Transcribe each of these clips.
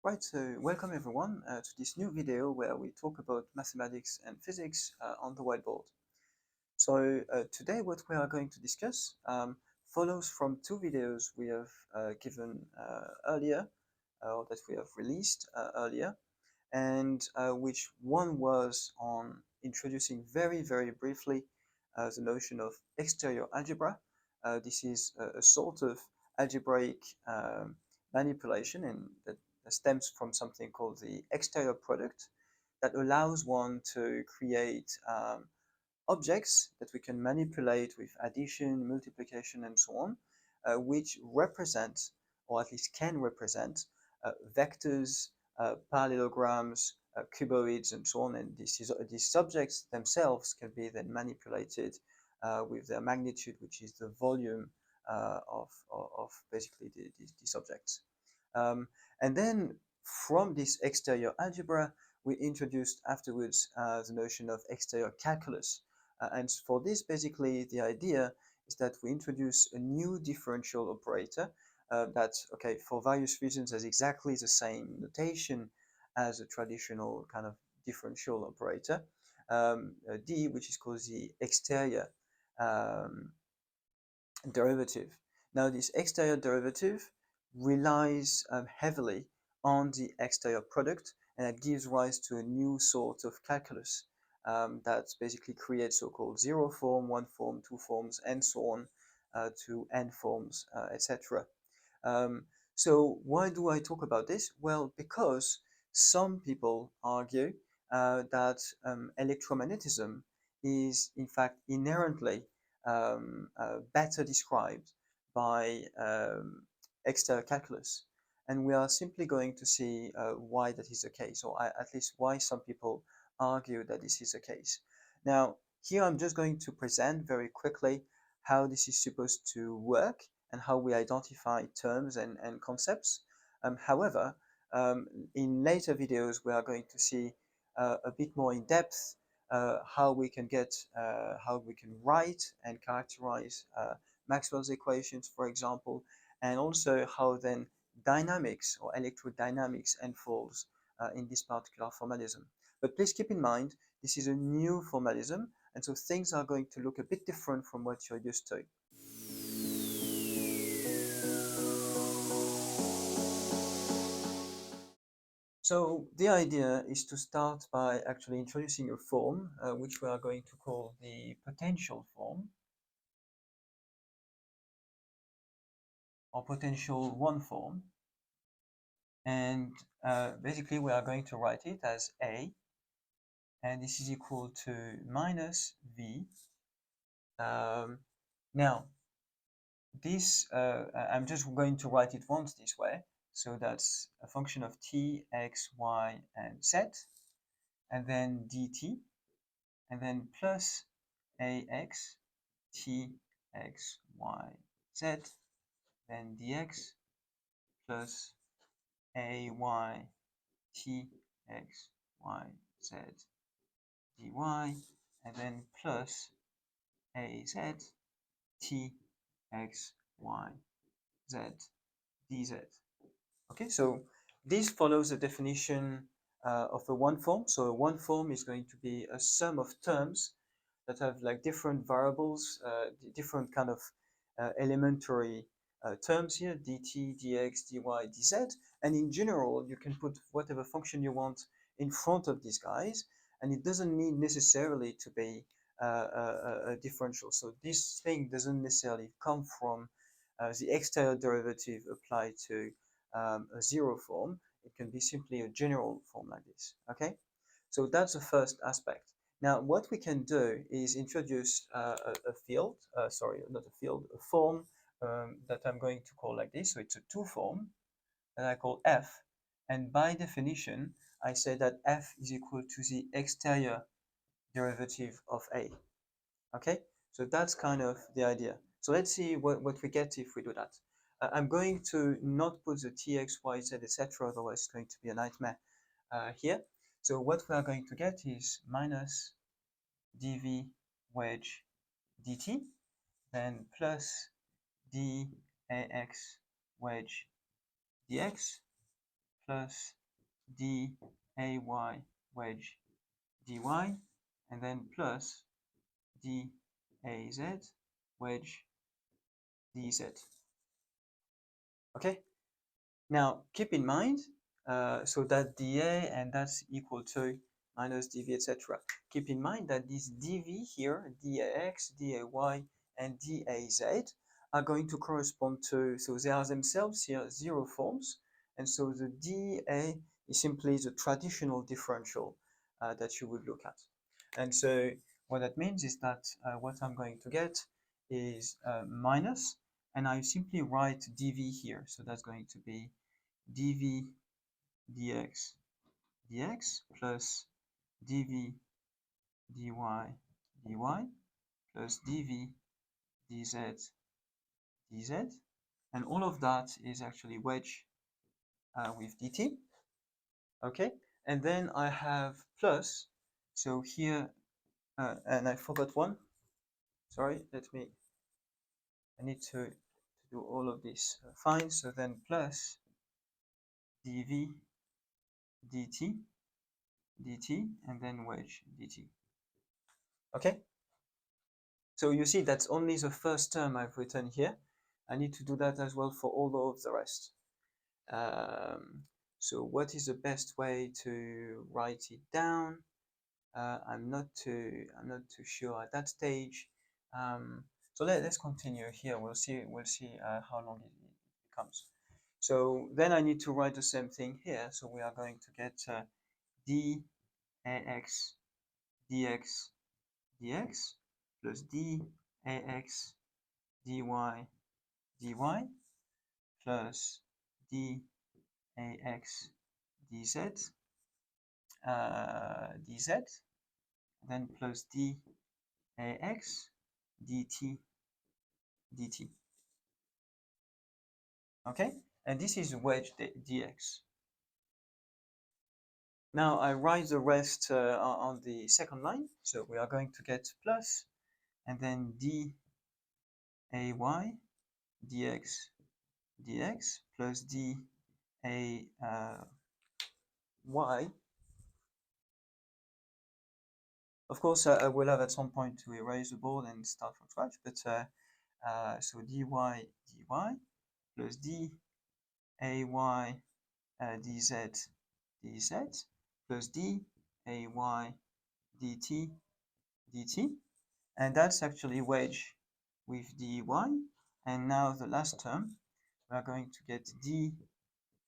Right, so welcome everyone to this new video where we talk about mathematics and physics on the whiteboard. So today what we are going to discuss follows from two videos we have given earlier, or that we have released earlier, and which one was on introducing very briefly the notion of exterior algebra. This is a sort of algebraic manipulation and that stems from something called the exterior product that allows one to create objects that we can manipulate with addition, multiplication, and so on, which represent, or at least can represent, vectors, parallelograms, cuboids, and so on. And these subjects themselves can be then manipulated with their magnitude, which is the volume of basically these objects. And then from this exterior algebra, we introduced afterwards the notion of exterior calculus. And for this, basically, the idea is that we introduce a new differential operator that, okay, for various reasons has exactly the same notation as a traditional kind of differential operator, D, which is called the exterior um, derivative. Now, this exterior derivative relies heavily on the exterior product, and it gives rise to a new sort of calculus that basically creates so-called zero form, one form, two forms, and so on to n forms, etc. So why do I talk about this? Well, because some people argue that electromagnetism is in fact inherently better described by exterior calculus. And we are simply going to see why that is the case, or at least why some people argue that this is the case. Now, here I'm just going to present very quickly how this is supposed to work and how we identify terms and concepts. However, in later videos, we are going to see a bit more in depth how we can write and characterize Maxwell's equations, for example, and also how then dynamics or electrodynamics unfolds in this particular formalism. But please keep in mind, this is a new formalism, and so things are going to look a bit different from what you're used to. So the idea is to start by actually introducing a form, which we are going to call the potential form, or potential one form. And basically we are going to write it as A, and this is equal to minus V. Now, this, I'm just going to write it once this way. So that's a function of t, x, y, and z, and then dt, and then plus ax, t, x, y, z, then dx, plus ay, t, x, y, z, dy, and then plus az, t, x, y, z, dz. Okay, so this follows the definition of a one form. So a one form is going to be a sum of terms that have like different variables, different kind of elementary terms here, dt, dx, dy, dz. And in general, you can put whatever function you want in front of these guys, and it doesn't need necessarily to be a differential. So this thing doesn't necessarily come from the exterior derivative applied to a zero form. It can be simply a general form like this, okay? So that's the first aspect. Now, what we can do is introduce a field, sorry, not a field, a form that I'm going to call like this. So it's a two form that I call f. And by definition, I say that f is equal to the exterior derivative of a. Okay, so that's kind of the idea. So let's see what we get if we do that. I'm going to not put the t, x, y, z, etc. Otherwise it's going to be a nightmare here. So what we are going to get is minus dv wedge dt, then plus dax wedge dx, plus day wedge dy, and then plus daz wedge dz. Okay, now keep in mind, so that dA and that's equal to minus dv, etc. Keep in mind that this dv here, dax, day, and daz are going to correspond to, so they are themselves here zero forms, and so the dA is simply the traditional differential that you would look at. And so what that means is that what I'm going to get is minus, and I simply write dv here. So that's going to be dv dx dx plus dv dy dy plus dv dz dz, and all of that is actually wedge with dt. Okay, and then I have plus, so here, and I forgot one, sorry, I need to do all of this fine. So then plus dv dt dt, and then wedge dt. Okay, so you see that's only the first term I've written here. I need to do that as well for all of the rest. So what is the best way to write it down? I'm not too sure at that stage. So let's continue here. We'll see how long it becomes. So then I need to write the same thing here. So we are going to get dax dx dx plus dax dy dy plus dax dz dz, then plus dax dt dt. Okay, and this is wedge dx. Now I write the rest on the second line. So we are going to get plus, and then day dx dx plus day y. Of course, I will have at some point to erase the board and start from scratch, but so dy dy plus day dz dz plus day dt dt, and that's actually wedge with dy. And now the last term, we are going to get daz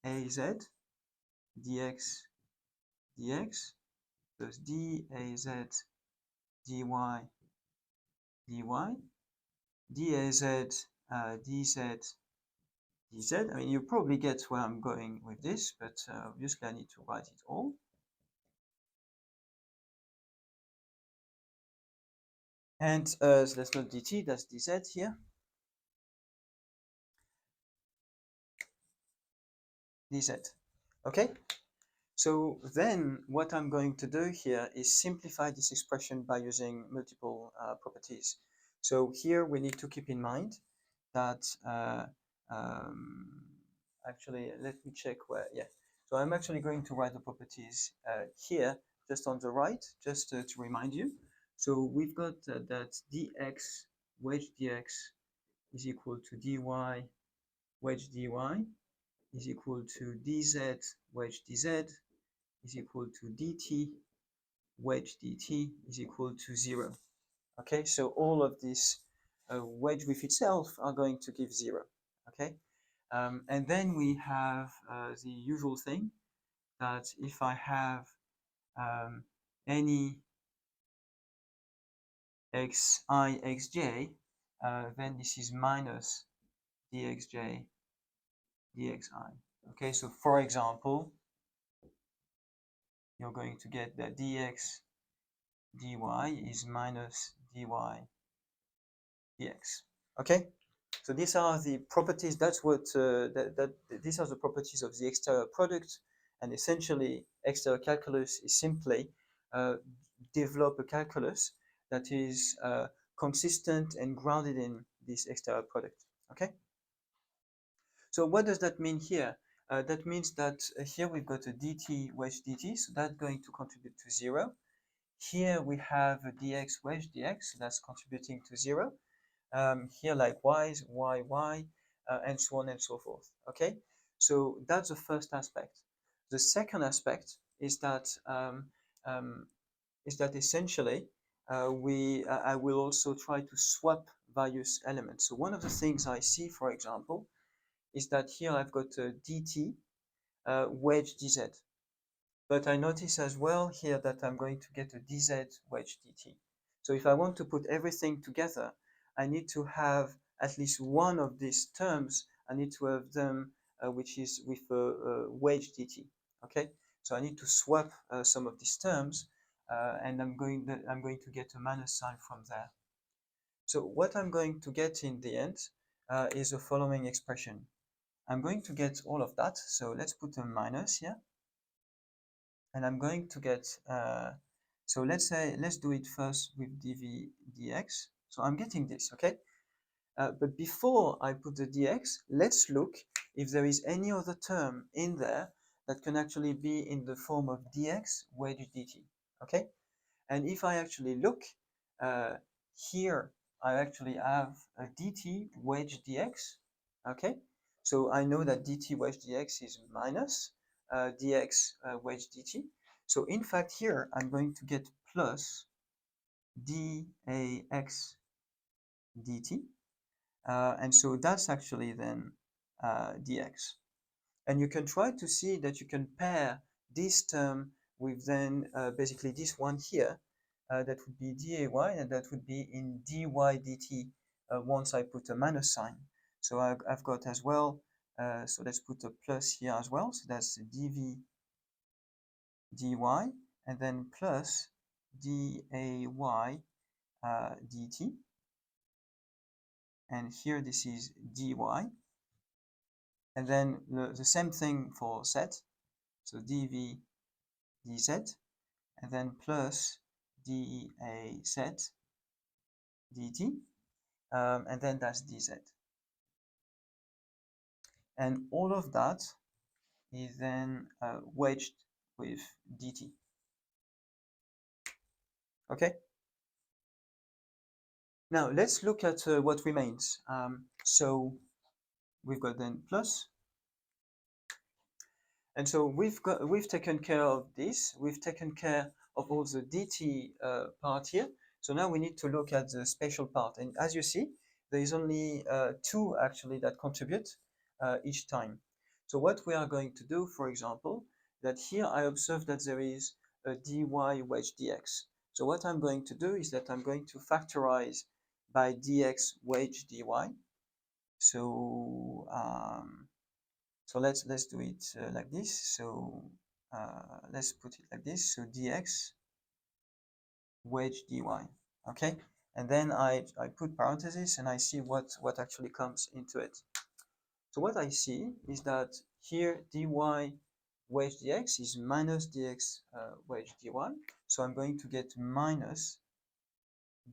dx dx plus daz dy dy daz dz dz. I mean, you probably get where I'm going with this, but obviously I need to write it all. And so that's not dt, that's dz here. Dz. Okay? So then what I'm going to do here is simplify this expression by using multiple properties. So here we need to keep in mind that actually, let me check where, yeah. So I'm actually going to write the properties here, just on the right, just to remind you. So we've got that dx wedge dx is equal to dy wedge dy is equal to dz wedge dz is equal to dt wedge dt is equal to 0. Okay, so all of this wedge with itself are going to give 0. Okay, and then we have the usual thing that if I have any xi xj, then this is minus dxj dxi. Okay, so for example, you're going to get that dx dy is minus dy dx. Okay, so these are the properties. That's what these are the properties of the exterior product, and essentially exterior calculus is simply develop a calculus that is consistent and grounded in this exterior product. Okay, so what does that mean here? That means that here we've got a dt wedge dt, so that's going to contribute to 0. Here we have a dx wedge dx, so that's contributing to 0. Here likewise, y, and so on and so forth. Okay, so that's the first aspect. The second aspect is that essentially I will also try to swap various elements. So one of the things I see, for example, is that here I've got a dt wedge dz. But I notice as well here that I'm going to get a dz wedge dt. So if I want to put everything together, I need to have at least one of these terms. I need to have them which is with a wedge dt. Okay, so I need to swap some of these terms, and I'm going to get a minus sign from there. So what I'm going to get in the end is the following expression. I'm going to get all of that. So let's put a minus here. And I'm going to get, so let's do it first with dv dx. So I'm getting this, okay? But before I put the dx, let's look if there is any other term in there that can actually be in the form of dx wedge dt, okay? And if I actually look, here I actually have a dt wedge dx, okay? So I know that dt wedge dx is minus dx wedge dt. So in fact here I'm going to get plus dax dt, and so that's actually then dx. And you can try to see that you can pair this term with then basically this one here, that would be day, and that would be in dy dt once I put a minus sign. So I've got as well, so let's put a plus here as well, so that's dv dy, and then plus day dt, and here this is dy, and then the same thing for z, so dv dz, and then plus daz dt, and then that's dz. And all of that is then wedged with dt. Okay? Now let's look at what remains. So we've got then plus, and so we've taken care of this. We've taken care of all the dt part here. So now we need to look at the spatial part. And as you see, there is only two actually that contribute each time. So what we are going to do, for example, that here I observe that there is a dy wedge dx. So what I'm going to do is that I'm going to factorize by dx wedge dy. So so let's do it like this. So let's put it like this. So dx wedge dy. Okay, and then I put parentheses and I see what actually comes into it. So what I see is that here dy wedge dx is minus dx wedge dy. So I'm going to get minus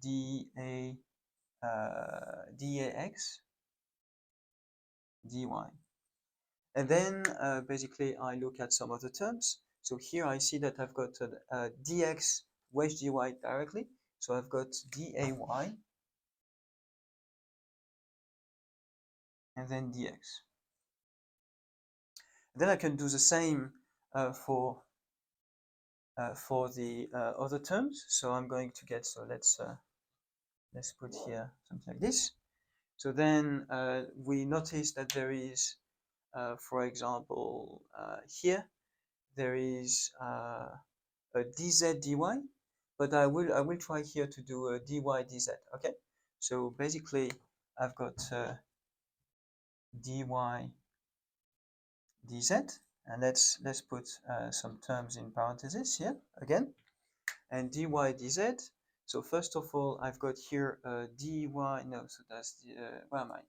dax dy. And then basically I look at some of the terms. So here I see that I've got a dx wedge dy directly. So I've got day and then dx. And then I can do the same for the other terms. So I'm going to get, so let's put here something like this. So then we notice that there is, for example, here there is a dz dy, but I will try here to do a dy dz. Okay, so basically I've got dy dz, and let's put some terms in parentheses here again, and dy dz. So first of all, I've got here dy, no, so that's the, where am I?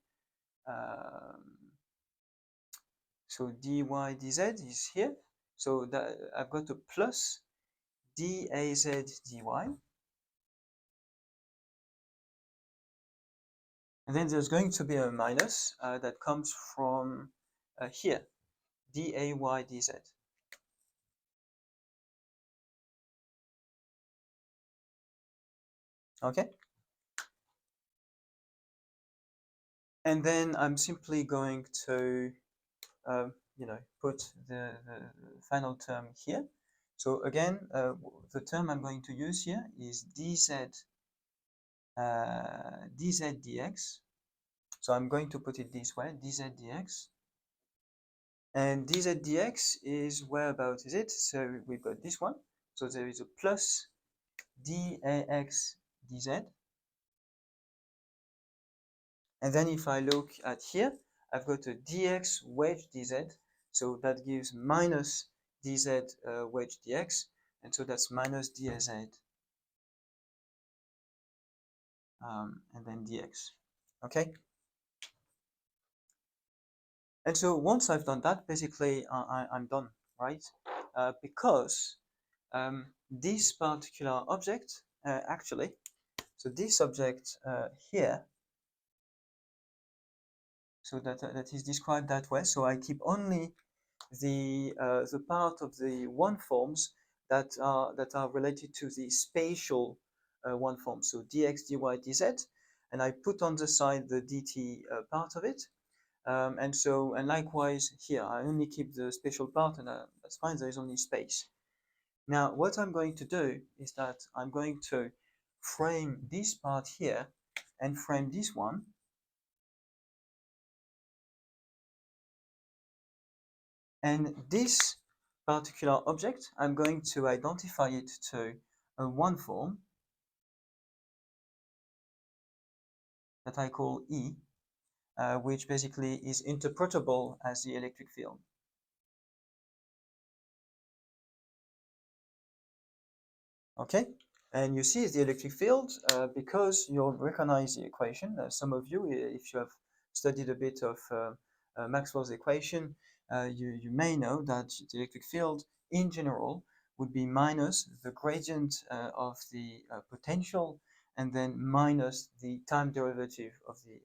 So dy dz is here. So that I've got a plus daz dy. And then there's going to be a minus that comes from here, day dz. Okay? And then I'm simply going to put the final term here. So again, the term I'm going to use here is dz dx. So I'm going to put it this way, dz dx. And dz dx is whereabouts is it? So we've got this one. So there is a plus dax dz. And then if I look at here, I've got a dx wedge dz. So that gives minus dz wedge dx. And so that's minus dz and then dx. Okay? And so once I've done that, basically I'm done, right? Because this particular object, actually, so this object here, so that is described that way. So I keep only the part of the one forms that are related to the spatial one form. So dx, dy, dz, and I put on the side the dt part of it. And likewise here, I only keep the spatial part, and that's fine. There is only space. Now, what I'm going to do is that I'm going to frame this part here and frame this one. And this particular object, I'm going to identify it to a one form that I call E, which basically is interpretable as the electric field. Okay, and you see the electric field because you'll recognize the equation. Some of you, if you have studied a bit of Maxwell's equation, you may know that the electric field in general would be minus the gradient of the potential and then minus the time derivative of the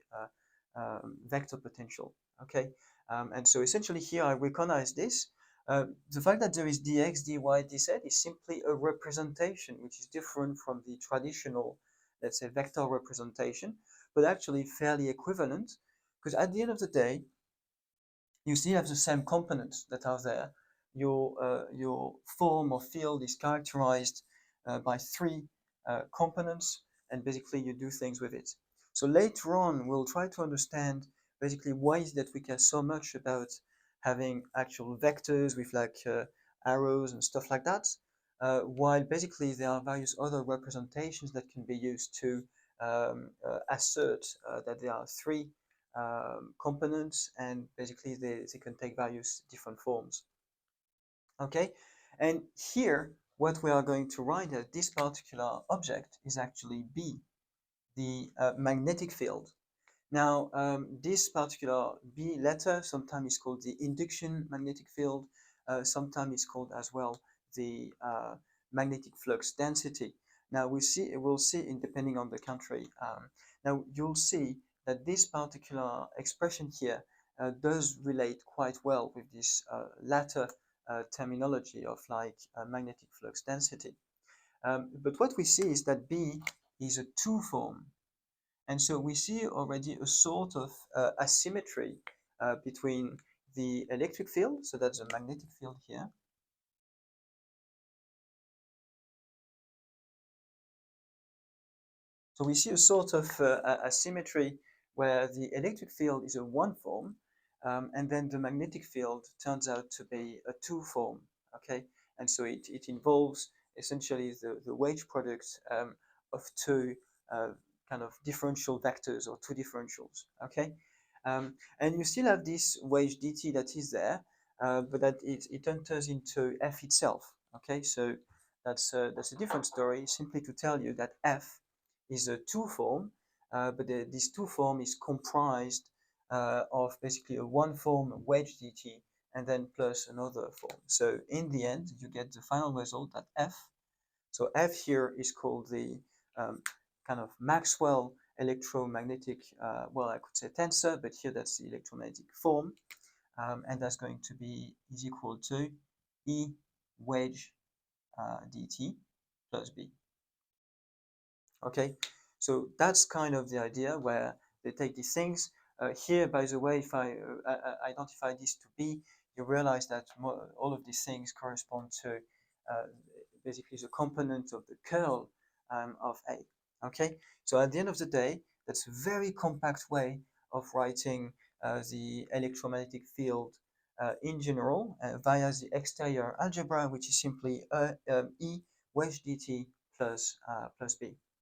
vector potential. Okay, and so essentially here I recognize this. The fact that there is dx, dy, dz is simply a representation, which is different from the traditional, let's say, vector representation, but actually fairly equivalent, because at the end of the day, you still have the same components that are there. Your form or field is characterized by three components, and basically you do things with it. So later on, we'll try to understand basically why is that we care so much about having actual vectors with like arrows and stuff like that, while basically there are various other representations that can be used to assert that there are three components, and basically they can take various different forms. Okay, and here what we are going to write as this particular object is actually B, the magnetic field. Now, this particular B letter sometimes is called the induction magnetic field, sometimes it's called as well the magnetic flux density. Now, we'll see, depending on the country. Now, you'll see that this particular expression here does relate quite well with this latter terminology of like magnetic flux density. But what we see is that B is a two form. And so we see already a sort of asymmetry between the electric field, so that's the magnetic field here. So we see a sort of asymmetry where the electric field is a one form, and then the magnetic field turns out to be a two form, okay? And so it involves essentially the wedge product of two kind of differential vectors or two differentials, okay? And you still have this wedge dt that is there, but that it enters into f itself, okay? So that's a different story, simply to tell you that f is a two form, but this two form is comprised of basically a one form wedge dt and then plus another form. So in the end, you get the final result at f. So f here is called the kind of Maxwell electromagnetic, well, I could say tensor, but here that's the electromagnetic form. and that's going to be is equal to E wedge dt plus B. Okay, so that's kind of the idea where they take these things. Here, by the way, if I identify this to B, you realize that all of these things correspond to basically the component of the curl of A. Okay, so at the end of the day, that's a very compact way of writing the electromagnetic field in general via the exterior algebra, which is simply E wedge dt plus B.